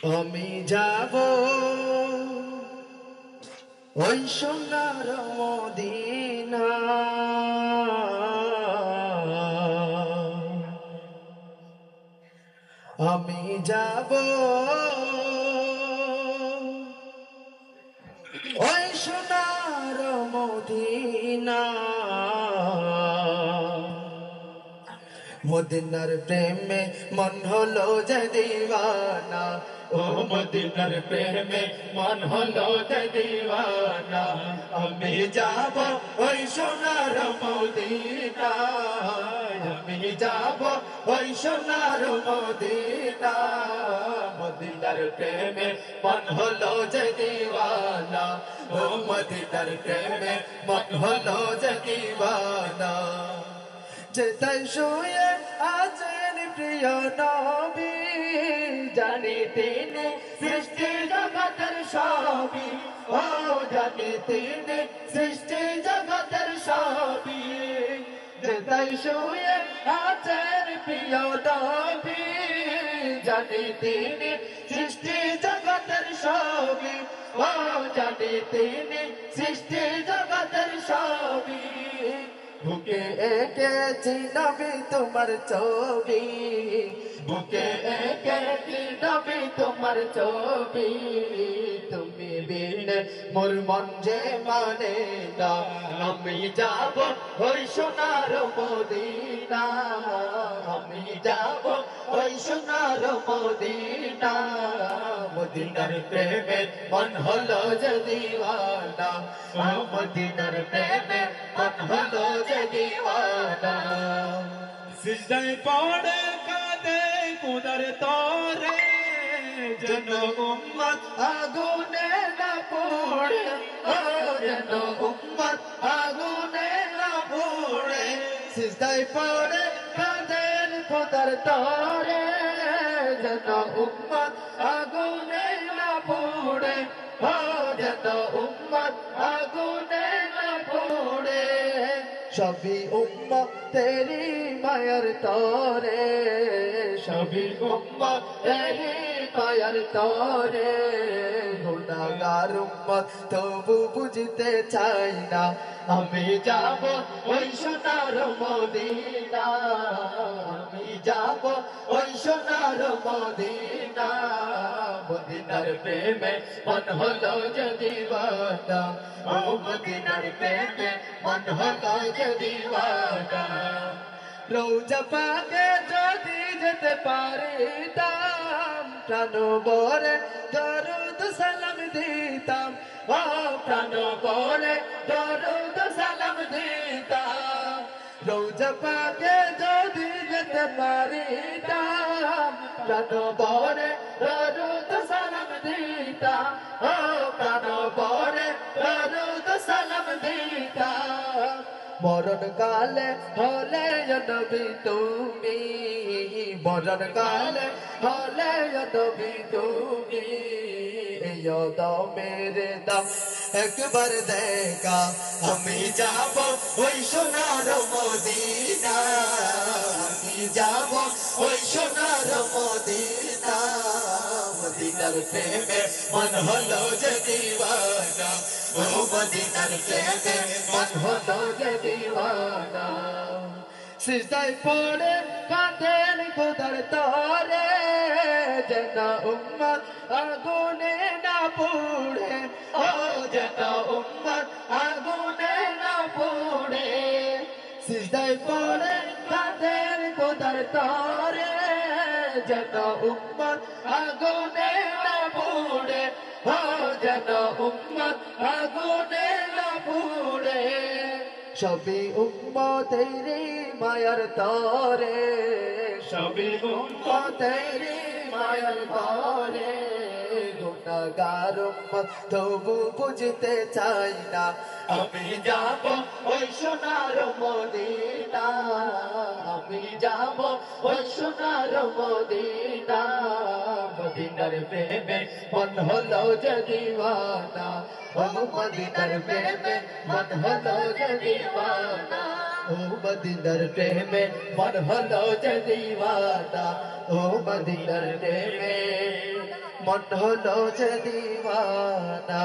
আমি যাব ওই সোনার মদিনা, আমি যাব ওই সোনার মদিনা, মদিনার প্রেমে মন হলো যে দিওয়ানা। ও মদিনার প্রেমে মন হলো যে দিওয়ানা, আমি যাব ওই সোনার মদিনা, আমি যাব ওই সোনার মদিনা, মদিনার প্রেমে মন হলো যে দিওয়ানা। ও মদিনার প্রেমে মন হলো যে দিওয়ানা, যেথায় শুয়ে আছেন প্রিয় নবী, জানি তিনি সৃষ্টি জগতের সবই। ও জানি তিনি সৃষ্টি জগতের সবই, যেথায় শুয়ে আছেন প্রিয় নবী, জানি তিনি সৃষ্টি জগতের সবই। ও জানি তিনি সৃষ্টি জগতের সবই, বুকে এঁকেছি নবী তোমার ছবি, বুকে এঁকেছি নবী তোমার ছবি, তুমি বিনে মোর মন যে মানে না। আমি যাব ওই সোনার মদিনা, আমি যাব ওই সোনার মদিনা, মদিনার প্রেমে মন হলো যে দিওয়ানা। ও মদিনার প্রেমে মন হলো যে দিওয়ানা, সিজদায় পড়ে কাঁদে কুদর তোরে, যেন উম্মত আগুনে না পড়ে। ও যেন উম্মত আগুনে না পড়ে, সিজদায় পড়ে কাঁদেন খোদার তরে, যেন উম্মত আগুনে না পড়ে। ও যেন উম্মত আগুনে না পড়ে, সবই উম্মতেরি মায়ার তরে, সবই উম্মতেরি মায়ার তরে, গুনাহগার উম্মত তবু বুঝতে চাই না। আমি যাব ওই সোনার মদিনা, আমি যাব ওই সোনার মদিনা, মদিনার প্রেমে মন হলো যে দিওয়ানা। ও মদিনার প্রেমে মন হলো যে দিওয়ানা, রওজা পাকে যদি যেতে পারিতাম, প্রাণ ভরে দরুদ সালাম দিতাম। ও প্রাণ ভরে দরুদ সালাম দিতাম, রওজা পাকে যদি যেতে পারিতাম, প্রাণ ভরে দরুদ সালাম দিতাম। ও প্রাণ ভরে দরুদ সালাম দিতাম, মরণ কালে হলে নবী তুমি, মরণ কালে হলে নবী তুমি, এই দমের দাম একবার দেখা। আমি যাব ওই সোনার মদিনা, আমি যাব ওই সোনার মদিনা, মদিনার প্রেমে মন হলো যে দিওয়ানা। ও মদিনার প্রেমে মন হলো যে দিওয়ানা, সিজদায় পড়ে কাঁদেন খোদার তরে, যেন উম্মত আগুনে না পড়ে। ও যেন উম্মত আগুনে না পড়ে, সিজদায় পড়ে কাঁদেন খোদার তরে, যেন উম্মত আগুনে না পড়ে। ও যেন উম্মত আগুনে না পড়ে, সবই উম্মতেরি মায়ার তরে, সবই উম্মতেরি মায়ার তরে, গুনাহগার উম্মত তবু বুঝতে চাই না। আমি যাব ওই সোনার মদিনা, আমি যাব ওই সোনার মদিনা, মদিনার প্রেমে মন হলো যে দিওয়ানা। ও মদিনার প্রেমে মন হলো যে দিওয়ানা, ও মদিনার প্রেমে মন হলো যে দিওয়ানা, ও মদিনার প্রেমে মন হলো যে দিওয়ানা